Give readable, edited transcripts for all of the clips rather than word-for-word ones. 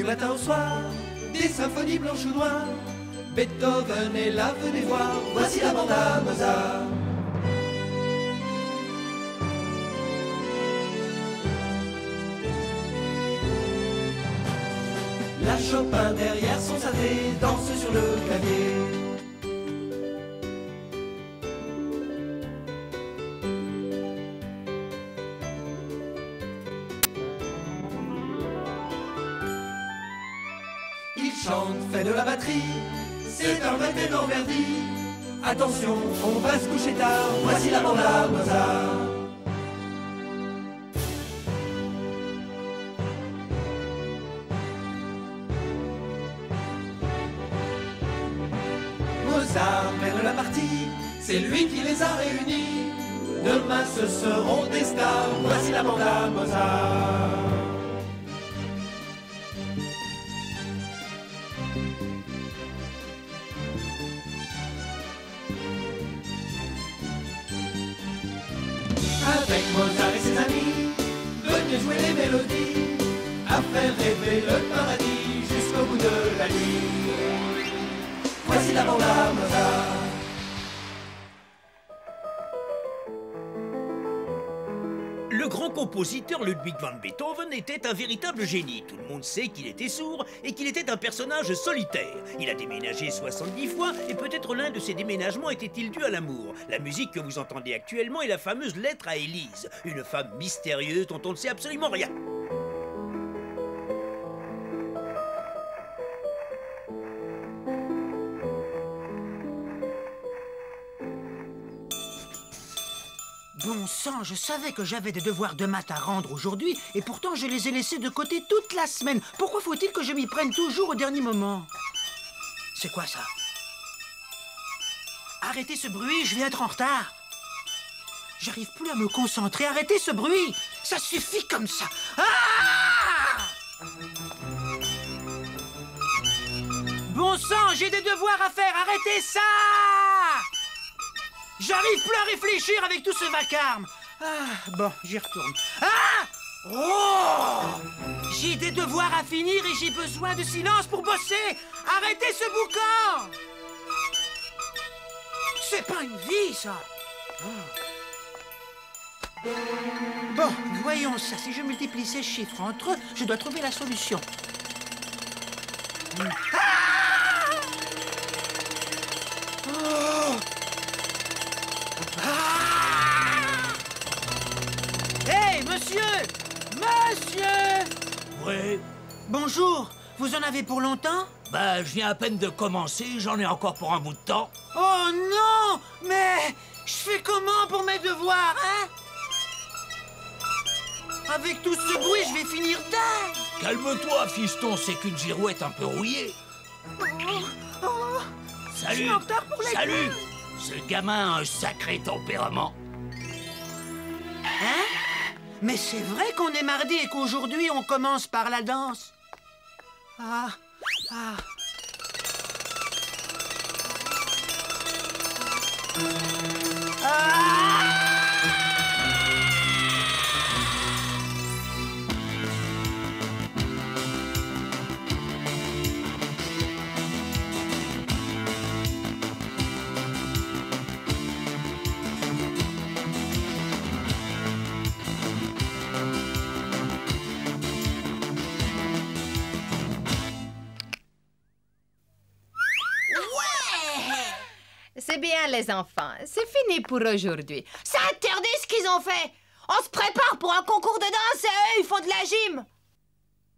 du matin au soir, des symphonies blanches ou noires. Beethoven est là, venez voir, voici la bande à Mozart. La Chopin derrière son synthé danse sur le clavier. Il chante, fait de la batterie, c'est un vrai ténor Verdi. Attention, on va se coucher tard, voici la bande à Mozart. Mozart mène la partie, c'est lui qui les a réunis. Demain ce seront des stars, voici la bande à Mozart. Avec Mozart et ses amis, venez jouer les mélodies, à faire rêver le paradis jusqu'au bout de la nuit. Voici la bande à Mozart. Le grand compositeur Ludwig van Beethoven était un véritable génie. Tout le monde sait qu'il était sourd et qu'il était un personnage solitaire. Il a déménagé 70 fois et peut-être l'un de ses déménagements était-il dû à l'amour. La musique que vous entendez actuellement est la fameuse lettre à Élise, une femme mystérieuse dont on ne sait absolument rien. Bon sang, je savais que j'avais des devoirs de maths à rendre aujourd'hui, et pourtant je les ai laissés de côté toute la semaine. Pourquoi faut-il que je m'y prenne toujours au dernier moment? C'est quoi ça? Arrêtez ce bruit, je vais être en retard. J'arrive plus à me concentrer, arrêtez ce bruit. Ça suffit comme ça. Ah! Bon sang, j'ai des devoirs à faire, arrêtez ça! J'arrive plus à réfléchir avec tout ce vacarme. Ah, bon, j'y retourne. Ah! Oh! J'ai des devoirs à finir et j'ai besoin de silence pour bosser. Arrêtez ce boucan! C'est pas une vie, ça. Oh. Bon, voyons ça. Si je multiplie ces chiffres entre eux, je dois trouver la solution. Ah! Oh! Hey, monsieur! Monsieur! Ouais, Bonjour, vous en avez pour longtemps? bah je viens à peine de commencer, j'en ai encore pour un bout de temps. Oh non! Mais je fais comment pour mes devoirs, hein? Avec tout ce bruit, je vais finir dingue! Calme-toi, fiston, c'est qu'une girouette un peu rouillée. Je Salut! suis en retard pour les Salut! cours. Ce gamin a un sacré tempérament. Hein? Mais c'est vrai qu'on est mardi et qu'aujourd'hui, on commence par la danse. Ah, ah. C'est bien, les enfants. C'est fini pour aujourd'hui. C'est interdit ce qu'ils ont fait. On se prépare pour un concours de danse et eux, ils font de la gym.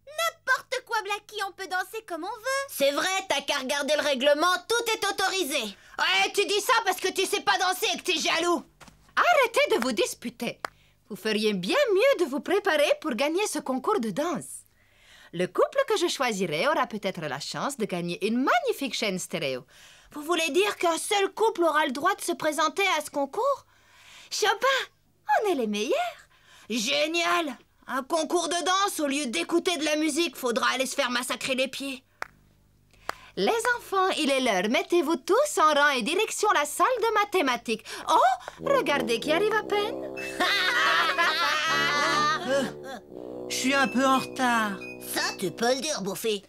N'importe quoi, Blackie, on peut danser comme on veut. C'est vrai, t'as qu'à regarder le règlement, tout est autorisé. Ouais, tu dis ça parce que tu sais pas danser et que t'es jaloux. Arrêtez de vous disputer. Vous feriez bien mieux de vous préparer pour gagner ce concours de danse. Le couple que je choisirai aura peut-être la chance de gagner une magnifique chaîne stéréo. Vous voulez dire qu'un seul couple aura le droit de se présenter à ce concours? Chopin, on est les meilleurs. Génial! Un concours de danse, au lieu d'écouter de la musique, faudra aller se faire massacrer les pieds. Les enfants, il est l'heure. Mettez-vous tous en rang et direction la salle de mathématiques. Oh, regardez qui arrive à peine. Je suis un peu en retard. Ça, tu peux le dire, Buffy.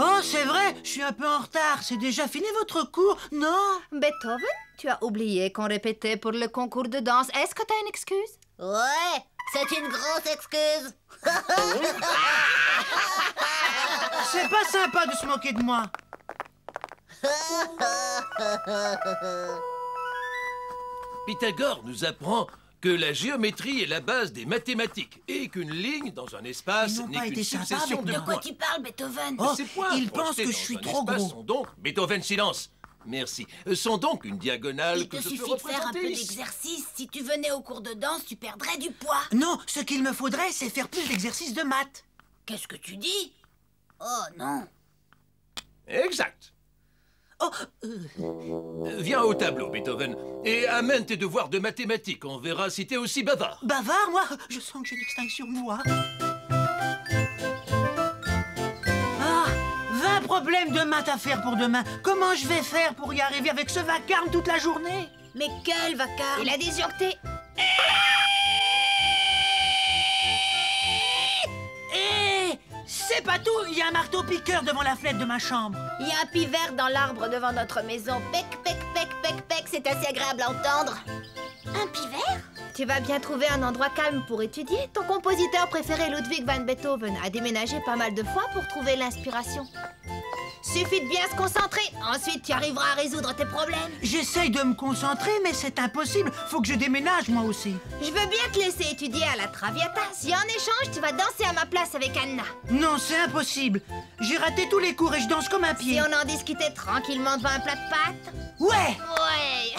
Oh, c'est vrai, je suis un peu en retard. C'est déjà fini votre cours, non? Beethoven, tu as oublié qu'on répétait pour le concours de danse. Est-ce que tu as une excuse? Ouais, c'est une grosse excuse. C'est pas sympa de se moquer de moi. Pythagore nous apprend que la géométrie est la base des mathématiques et qu'une ligne dans un espace Ils n'ont n'est pas qu'une été sympas succession avec de De quoi points. tu parles, Beethoven? Oh, Ces points ils pensent projetés que je dans suis un trop espace gros. sont donc, Beethoven, silence. Merci. Sont donc une diagonale Il que te je suffit peux de faire un représenter peu ici. d'exercice. Si tu venais au cours de danse, tu perdrais du poids. Non, ce qu'il me faudrait, c'est faire plus d'exercices de maths. Qu'est-ce que tu dis? Oh non. Exact. Oh, Viens au tableau, Beethoven, et amène tes devoirs de mathématiques. On verra si t'es aussi bavard. bavard, moi? Je sens que j'ai une extinction de voix. Ah, 20 problèmes de maths à faire pour demain. Comment je vais faire pour y arriver avec ce vacarme toute la journée? Mais quel vacarme! Il a disjoncté. Hé, c'est pas tout. Il y a un marteau-piqueur devant la fenêtre de ma chambre. Il y a un pivert dans l'arbre devant notre maison. Pec, pec, pec, pec, pec. C'est assez agréable à entendre. Un pivert? Tu vas bien trouver un endroit calme pour étudier. Ton compositeur préféré, Ludwig van Beethoven, a déménagé pas mal de fois pour trouver l'inspiration. Suffit de bien se concentrer. Ensuite, tu arriveras à résoudre tes problèmes. J'essaye de me concentrer, mais c'est impossible. Faut que je déménage, moi aussi. Je veux bien te laisser étudier à la Traviata. Si en échange, tu vas danser à ma place avec Anna. Non, c'est impossible. J'ai raté tous les cours et je danse comme un Si pied. on en discutait tranquillement devant un plat de pâtes. Ouais! Ouais.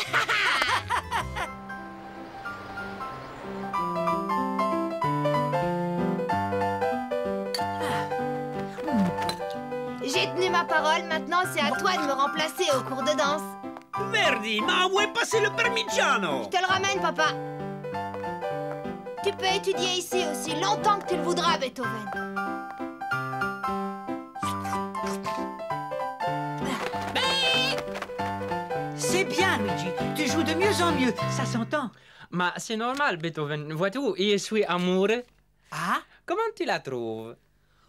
J'ai tenu ma parole, maintenant c'est à toi de me remplacer au cours de danse. Verdi, ma où est passé le Parmigiano? Je te le ramène, papa. Tu peux étudier ici aussi longtemps que tu le voudras, Beethoven. C'est bien, Luigi. Tu joues de mieux en mieux. Ça s'entend. Ma c'est normal, Beethoven. Vois-tu, je suis amoureux. Ah? Comment tu la trouves?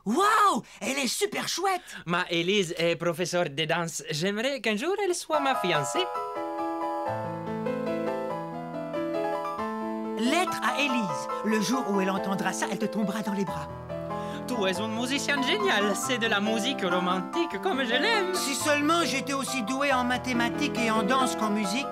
Waouh! Elle est super chouette! Ma Élise est professeure de danse. J'aimerais qu'un jour elle soit ma fiancée. Lettre à Élise. Le jour où elle entendra ça, elle te tombera dans les bras. Tu es une musicienne géniale. C'est de la musique romantique comme je l'aime. Si seulement j'étais aussi doué en mathématiques et en danse qu'en musique,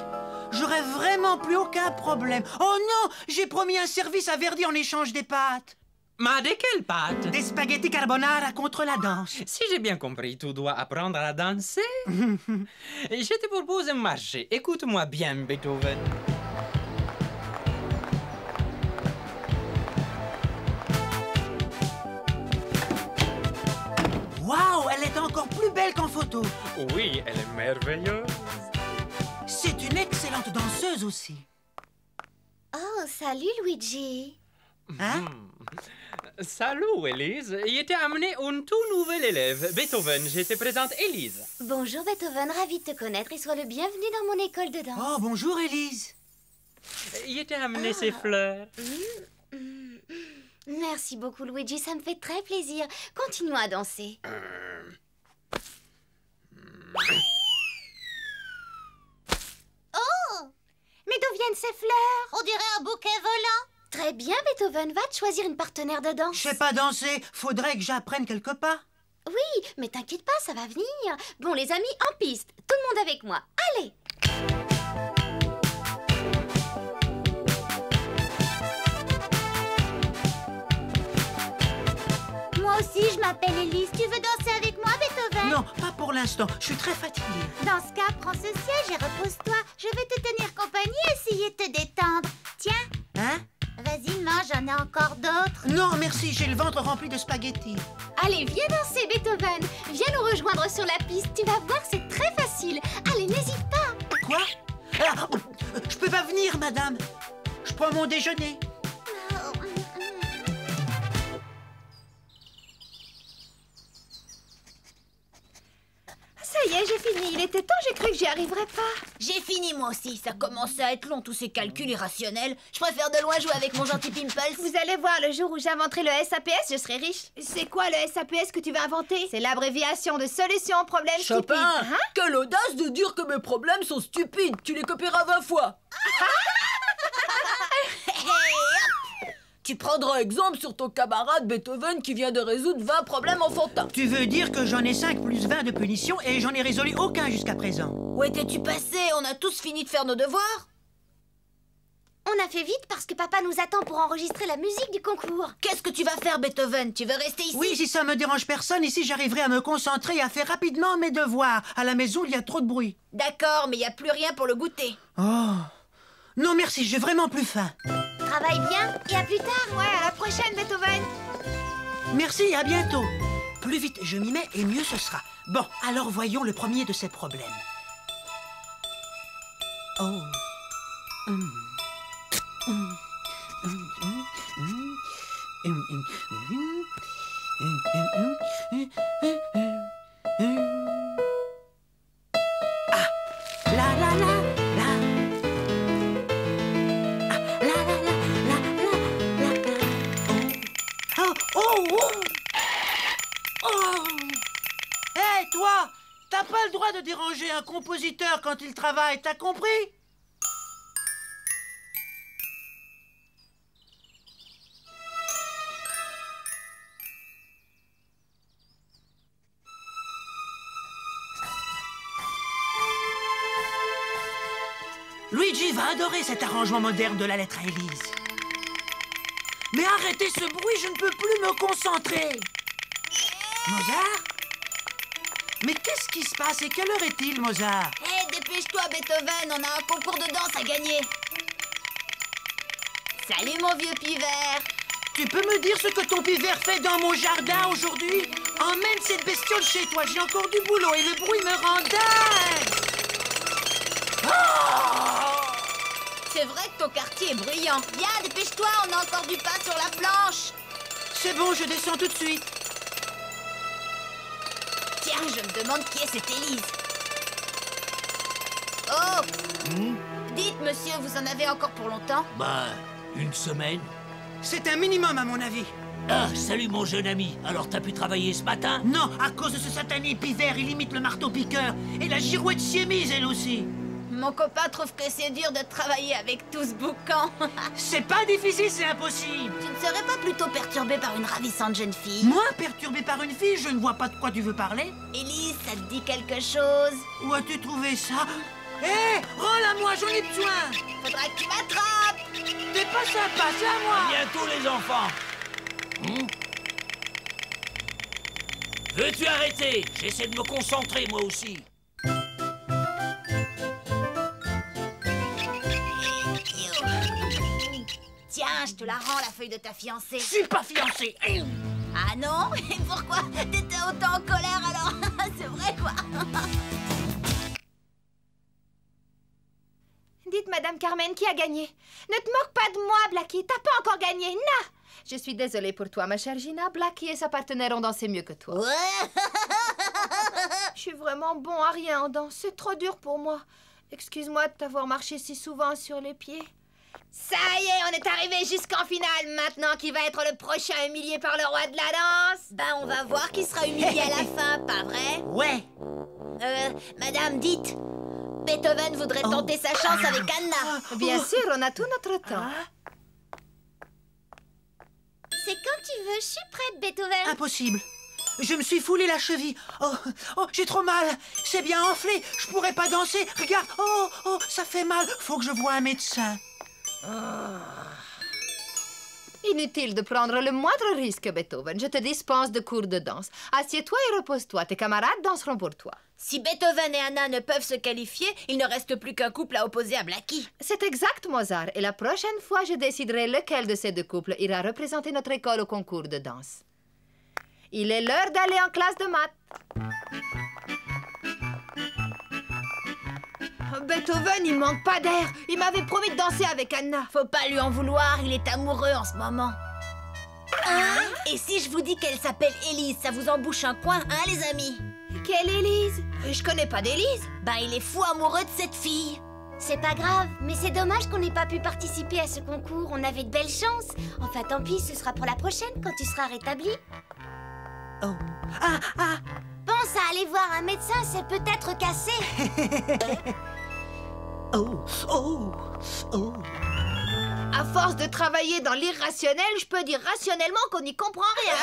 j'aurais vraiment plus aucun problème. Oh non! J'ai promis un service à Verdi en échange des pâtes. Ma de quelle pâte? Des spaghettis carbonara contre la danse. Si j'ai bien compris, tu dois apprendre à danser. Je te propose un marché. Écoute-moi bien, Beethoven. Waouh! Elle est encore plus belle qu'en photo. Oui, elle est merveilleuse. C'est une excellente danseuse aussi. Oh, salut Luigi. Hein? Salut, Élise. Il était amené un tout nouvel élève. Beethoven, je te présente Élise. Bonjour Beethoven, ravi de te connaître et sois le bienvenu dans mon école de danse. Oh, bonjour, Élise. Il était amené ses fleurs. Merci beaucoup Luigi, ça me fait très plaisir. Continuons à danser. Oh! Mais d'où viennent ces fleurs? On dirait un bouquet volant. Très bien Beethoven, va te choisir une partenaire de danse. Je sais pas danser. Faudrait que j'apprenne quelque part. Oui, mais t'inquiète pas, ça va venir. Bon les amis, en piste. Tout le monde avec moi. Allez! Moi aussi, je m'appelle Élise. Tu veux danser avec moi, Beethoven? Non, pas pour l'instant. Je suis très fatiguée. Dans ce cas, prends ce siège et repose-toi. Je vais te tenir compagnie et essayer de te détendre. Tiens, Hein? vas-y, mange, j'en ai encore d'autres. Non, merci. J'ai le ventre rempli de spaghettis. Allez, viens danser, Beethoven. Viens nous rejoindre sur la piste. Tu vas voir, c'est très facile. Allez, n'hésite pas. Quoi? Ah, je peux pas venir, madame. Je prends mon déjeuner. Ça y est, j'ai fini. Il était temps, j'ai cru que j'y arriverais pas. J'ai fini moi aussi, ça commençait à être long tous ces calculs irrationnels. Je préfère de loin jouer avec mon gentil Pimples. Vous allez voir, le jour où j'inventerai le SAPS, je serai riche. C'est quoi le SAPS que tu vas inventer? C'est l'abréviation de solution problème stupide. Chopin, quelle audace de dire que mes problèmes sont stupides. Tu les copieras 20 fois. Tu prendras exemple sur ton camarade Beethoven qui vient de résoudre 20 problèmes enfantins. Tu veux dire que j'en ai 5 plus 20 de punition et j'en ai résolu aucun jusqu'à présent? Où étais-tu passé? On a tous fini de faire nos devoirs. On a fait vite parce que papa nous attend pour enregistrer la musique du concours. Qu'est-ce que tu vas faire, Beethoven? Tu veux rester ici? Oui, si ça me dérange personne, ici j'arriverai à me concentrer et à faire rapidement mes devoirs. À la maison, il y a trop de bruit. D'accord, mais il n'y a plus rien pour le goûter. Oh. Non, merci, j'ai vraiment plus faim. Travaille bien et à plus tard. Ouais, à la prochaine, Beethoven. Merci, à bientôt. Plus vite je m'y mets et mieux ce sera. Bon, alors voyons le premier de ces problèmes. Oh. Ah, la la la la. Ah, la la la la la la. Oh oh oh. Oh. Hé, toi, t'as pas le droit de déranger un compositeur quand il travaille, t'as compris? Luigi va adorer cet arrangement moderne de la lettre à Élise. Mais arrêtez ce bruit, je ne peux plus me concentrer. Mozart? Mais qu'est-ce qui se passe et quelle heure est-il, Mozart? Hé, dépêche-toi, Beethoven, on a un concours de danse à gagner. Salut, mon vieux pivert. Tu peux me dire ce que ton pivert fait dans mon jardin aujourd'hui? Emmène cette bestiole chez toi, j'ai encore du boulot et le bruit me rend dingue. Oh! C'est vrai que ton quartier est bruyant. Viens, dépêche-toi, on a encore du pain sur la planche. C'est bon, je descends tout de suite. Tiens, je me demande qui est cette Élise. Oh! Dites, monsieur, vous en avez encore pour longtemps? Bah, une semaine. C'est un minimum, à mon avis. Ah, salut mon jeune ami. Alors t'as pu travailler ce matin? Non, à cause de ce satané pivert, il imite le marteau-piqueur. Et la girouette s'y est mise, elle aussi. Mon copain trouve que c'est dur de travailler avec tout ce boucan. C'est pas difficile, c'est impossible. Tu ne serais pas plutôt perturbé par une ravissante jeune fille? Moi, perturbé par une fille, je ne vois pas de quoi tu veux parler. Élise, ça te dit quelque chose? Où as-tu trouvé ça? Hé, rends-la-moi, j'en ai besoin. Faudra que tu m'attrapes. T'es pas sympa, c'est à moi. Bientôt les enfants. Veux-tu arrêter? J'essaie de me concentrer moi aussi. Tiens, je te la rends, la feuille de ta fiancée. Je suis pas fiancé. Ah non? Et pourquoi? T'étais autant en colère alors? C'est vrai quoi? Dites, Madame Carmen, qui a gagné? Ne te moque pas de moi, Blackie. T'as pas encore gagné, non! Je suis désolée pour toi, ma chère Gina. Blackie et sa partenaire ont dansé mieux que toi. Ouais. Je suis vraiment bon à rien en danse. C'est trop dur pour moi. Excuse-moi de t'avoir marché si souvent sur les pieds. Ça y est, on est arrivé jusqu'en finale. Maintenant, qui va être le prochain humilié par le roi de la danse? Ben, on va voir qui sera humilié à la fin, pas vrai? Ouais. Madame, dites. Beethoven voudrait tenter sa chance avec Anna. Bien sûr, on a tout notre temps. C'est quand tu veux, je suis prête, Beethoven. Impossible. Je me suis foulé la cheville. Oh, j'ai trop mal. C'est bien enflé. Je pourrais pas danser. Regarde. Oh, ça fait mal. Faut que je voie un médecin. Inutile de prendre le moindre risque, Beethoven. Je te dispense de cours de danse. Assieds-toi et repose-toi. Tes camarades danseront pour toi. Si Beethoven et Anna ne peuvent se qualifier, il ne reste plus qu'un couple à opposer à Blackie. C'est exact, Mozart. Et la prochaine fois, je déciderai lequel de ces deux couples ira représenter notre école au concours de danse. Il est l'heure d'aller en classe de maths. Beethoven, il manque pas d'air. Il m'avait promis de danser avec Anna. Faut pas lui en vouloir, il est amoureux en ce moment. Et si je vous dis qu'elle s'appelle Élise, ça vous embouche un coin, hein, les amis? Quelle Élise? Je connais pas d'Élise. Bah, il est fou amoureux de cette fille. C'est pas grave, mais c'est dommage qu'on n'ait pas pu participer à ce concours. On avait de belles chances. Enfin, tant pis, ce sera pour la prochaine, quand tu seras rétabli. Oh. Pense à aller voir un médecin, c'est peut-être cassé. À force de travailler dans l'irrationnel, je peux dire rationnellement qu'on n'y comprend rien.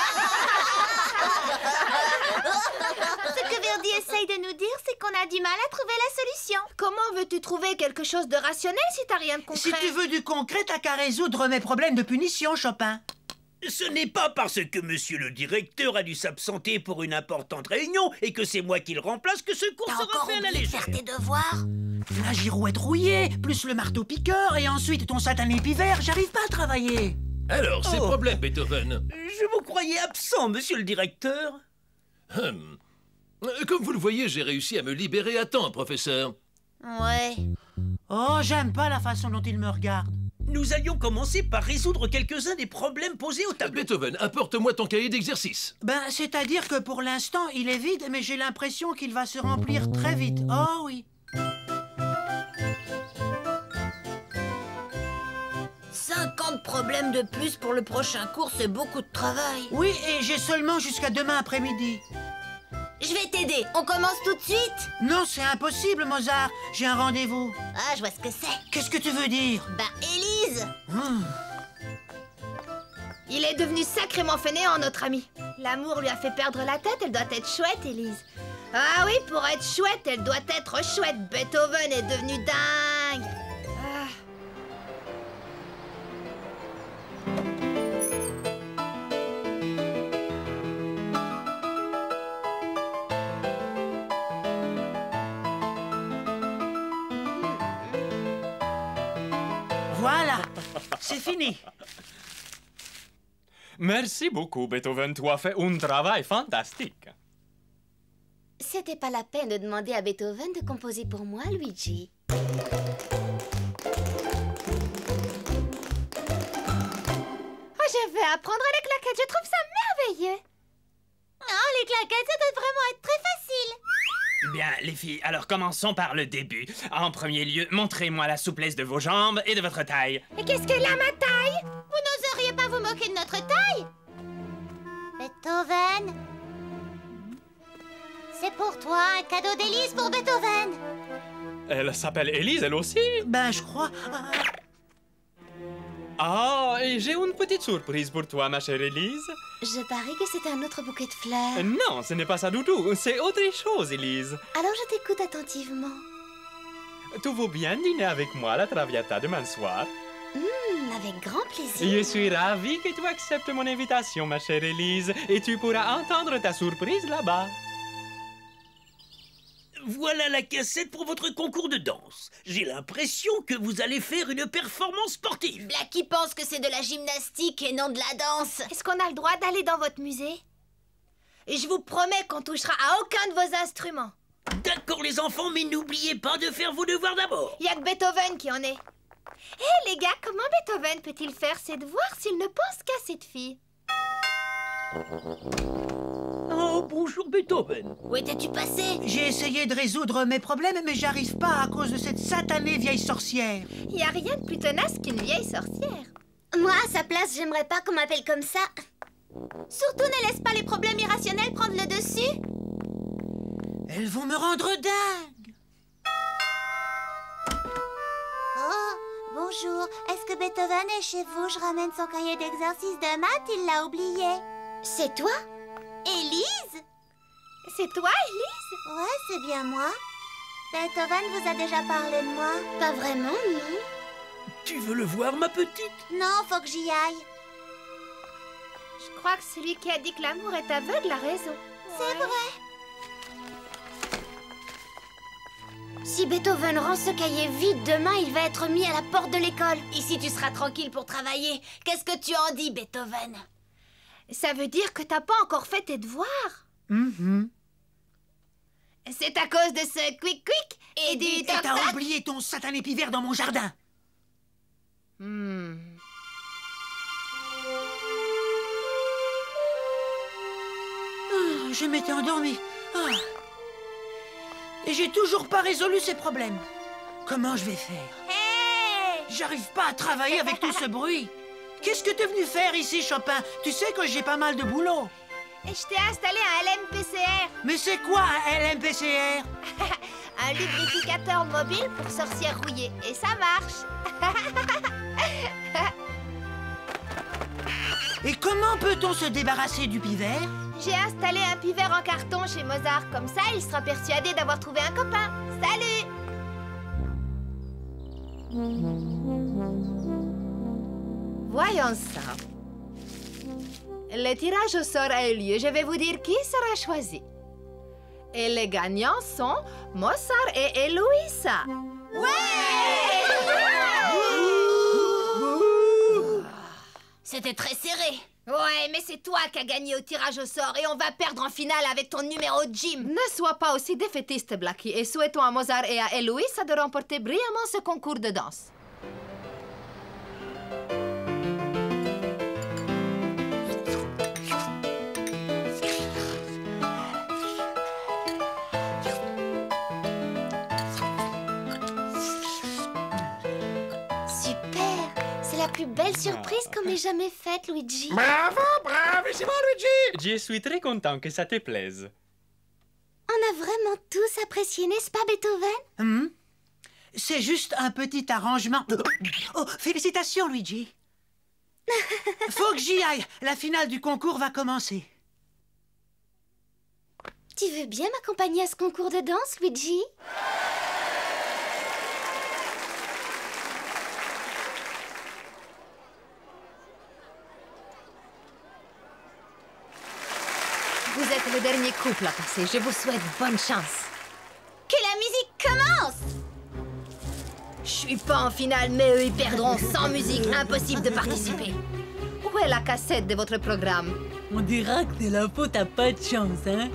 Ce que Verdi essaye de nous dire, c'est qu'on a du mal à trouver la solution. Comment veux-tu trouver quelque chose de rationnel si t'as rien de concret? Si tu veux du concret, t'as qu'à résoudre mes problèmes de punition, Chopin. Ce n'est pas parce que monsieur le directeur a dû s'absenter pour une importante réunion et que c'est moi qui le remplace que ce cours T'as sera encore fait à la oublié de légère. faire tes devoirs? La girouette rouillée, plus le marteau-piqueur, et ensuite ton satané pivert, j'arrive pas à travailler. Alors, ces problèmes, Beethoven. Je vous croyais absent, monsieur le directeur. Comme vous le voyez, j'ai réussi à me libérer à temps, professeur. Ouais. Oh, j'aime pas la façon dont il me regarde. Nous allions commencer par résoudre quelques-uns des problèmes posés au tableau. Beethoven, apporte-moi ton cahier d'exercice. Ben, c'est-à-dire que pour l'instant, il est vide, mais j'ai l'impression qu'il va se remplir très vite. Oh oui. 50 problèmes de plus pour le prochain cours, c'est beaucoup de travail. Oui, et j'ai seulement jusqu'à demain après-midi. Je vais t'aider. On commence tout de suite? Non, c'est impossible, Mozart. J'ai un rendez-vous. Ah, je vois ce que c'est. Qu'est-ce que tu veux dire? Bah, Élise. Il est devenu sacrément fainéant, notre ami. L'amour lui a fait perdre la tête, elle doit être chouette, Élise. Ah oui, pour être chouette, elle doit être chouette. Beethoven est devenu dingue. Ah. Voilà, c'est fini. Merci beaucoup, Beethoven. Tu as fait un travail fantastique. C'était pas la peine de demander à Beethoven de composer pour moi, Luigi. Oh, je vais apprendre les claquettes, je trouve ça merveilleux. Oh, les claquettes, ça doit vraiment être très facile. Bien, les filles, alors commençons par le début. En premier lieu, montrez-moi la souplesse de vos jambes et de votre taille. Et qu'est-ce qu'elle a, ma taille? Vous n'oseriez pas vous moquer de notre taille? Beethoven, c'est pour toi un cadeau d'Élise pour Beethoven. Elle s'appelle Élise, elle aussi? Ben, je crois... Ah, et j'ai une petite surprise pour toi, ma chère Élise. Je parie que c'est un autre bouquet de fleurs. Non, ce n'est pas ça du tout. C'est autre chose, Élise. Alors je t'écoute attentivement. Tu veux bien dîner avec moi à la Traviata demain soir? Avec grand plaisir. Je suis ravi que tu acceptes mon invitation, ma chère Élise, et tu pourras entendre ta surprise là-bas. Voilà la cassette pour votre concours de danse. J'ai l'impression que vous allez faire une performance sportive. Blackie pense que c'est de la gymnastique et non de la danse. Est-ce qu'on a le droit d'aller dans votre musée? Et je vous promets qu'on touchera à aucun de vos instruments. D'accord les enfants, mais n'oubliez pas de faire vos devoirs d'abord. Il y a que Beethoven qui en est. Hé les gars, comment Beethoven peut-il faire ses devoirs s'il ne pense qu'à cette fille? Oh, bonjour Beethoven. Où étais-tu passé? J'ai essayé de résoudre mes problèmes, mais j'arrive pas à cause de cette satanée vieille sorcière. Il n'y a rien de plus tenace qu'une vieille sorcière. Moi, à sa place, j'aimerais pas qu'on m'appelle comme ça. Surtout, ne laisse pas les problèmes irrationnels prendre le dessus. Elles vont me rendre dingue. Oh, bonjour. Est-ce que Beethoven est chez vous? Je ramène son cahier d'exercice de maths, il l'a oublié. C'est toi? Élise? C'est toi, Élise? Ouais, c'est bien moi. Beethoven vous a déjà parlé de moi? Pas vraiment, non. Tu veux le voir, ma petite? Non, faut que j'y aille. Je crois que celui qui a dit que l'amour est aveugle a raison. C'est vrai. Si Beethoven rend ce cahier vide demain, il va être mis à la porte de l'école. Ici, tu seras tranquille pour travailler. Qu'est-ce que tu en dis, Beethoven? Ça veut dire que t'as pas encore fait tes devoirs. C'est à cause de ce quick-quick et du Et t'as toc-toc. oublié ton satané pivert dans mon jardin. Je m'étais endormi. Et j'ai toujours pas résolu ces problèmes. Comment je vais faire? Hey! J'arrive pas à travailler avec tout ce bruit. Qu'est-ce que t'es venu faire ici, Chopin? Tu sais que j'ai pas mal de boulot. Et je t'ai installé un LMPCR. Mais c'est quoi un LMPCR? Un lubrificateur mobile pour sorcières rouillées. Et ça marche. Et comment peut-on se débarrasser du pivert? J'ai installé un pivert en carton chez Mozart. Comme ça, il sera persuadé d'avoir trouvé un copain. Salut! Voyons ça. Le tirage au sort a eu lieu. Je vais vous dire qui sera choisi. Et les gagnants sont Mozart et Eloïsa. C'était très serré. Ouais, mais c'est toi qui as gagné au tirage au sort et on va perdre en finale avec ton numéro de gym. Ne sois pas aussi défaitiste, Blackie, et souhaitons à Mozart et à Eloïsa de remporter brillamment ce concours de danse. La plus belle surprise qu'on m'ait jamais faite, Luigi. Bravo, bravissimo, Luigi! Je suis très content que ça te plaise. On a vraiment tous apprécié, n'est-ce pas, Beethoven? C'est juste un petit arrangement. Oh, félicitations, Luigi. Faut que j'y aille. La finale du concours va commencer. Tu veux bien m'accompagner à ce concours de danse, Luigi? Vous êtes le dernier couple à passer. Je vous souhaite bonne chance. Que la musique commence! Je suis pas en finale, mais eux, ils perdront. Sans musique, impossible de participer. Où est la cassette de votre programme? On dira que c'est la faute à pas de chance, hein?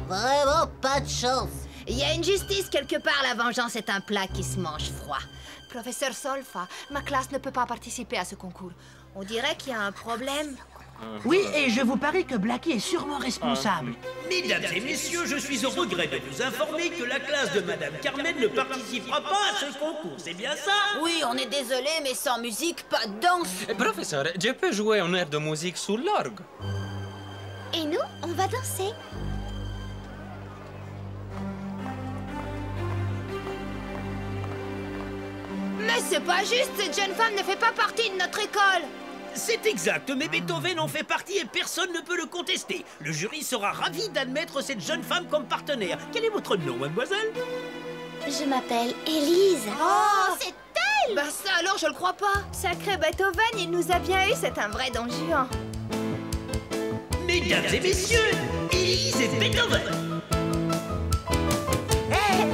Vraiment pas de chance. Il y a une justice quelque part. La vengeance est un plat qui se mange froid. Professeur Solfa, ma classe ne peut pas participer à ce concours. On dirait qu'il y a un problème. Oui, et je vous parie que Blackie est sûrement responsable. Mesdames et messieurs, je suis au regret de vous informer que la classe de Madame Carmen ne participera pas à ce concours. C'est bien ça? Oui, on est désolé, mais sans musique, pas de danse. Professeur, je peux jouer un air de musique sur l'orgue. Et nous, on va danser. Mais c'est pas juste, cette jeune femme ne fait pas partie de notre école. C'est exact, mais Beethoven en fait partie et personne ne peut le contester. Le jury sera ravi d'admettre cette jeune femme comme partenaire. Quel est votre nom, mademoiselle? Je m'appelle Élise. Oh, c'est elle! Bah ça alors, je le crois pas. Sacré Beethoven, il nous a bien eu, c'est un vrai don Juan. Mesdames et messieurs, Élise et Beethoven. Hey!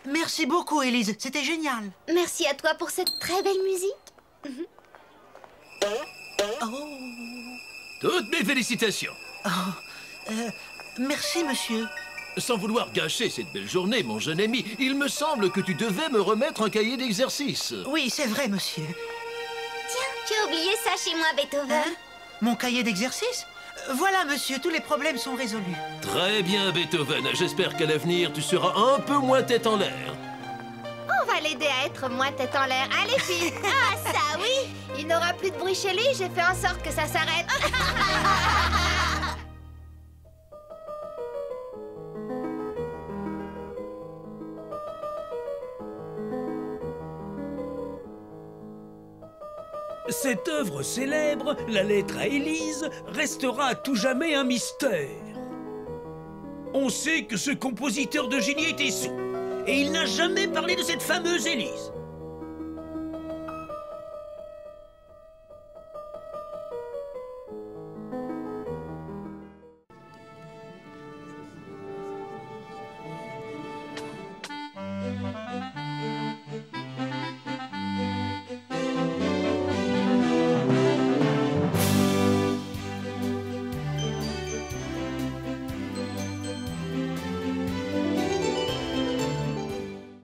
Merci beaucoup, Élise. C'était génial. Merci à toi pour cette très belle musique. Toutes mes félicitations. Merci, monsieur. Sans vouloir gâcher cette belle journée, mon jeune ami, il me semble que tu devais me remettre un cahier d'exercice. Oui, c'est vrai, monsieur. Tiens, tu as oublié ça chez moi, Beethoven. Mon cahier d'exercice? Voilà, monsieur, tous les problèmes sont résolus. Très bien, Beethoven. J'espère qu'à l'avenir, tu seras un peu moins tête en l'air. On va l'aider à être moins tête en l'air. Allez, filles. Ah, ça, oui. Il n'aura plus de bruit chez lui, j'ai fait en sorte que ça s'arrête. Cette œuvre célèbre, la lettre à Élise, restera à tout jamais un mystère. On sait que ce compositeur de génie était sourd, et il n'a jamais parlé de cette fameuse Élise.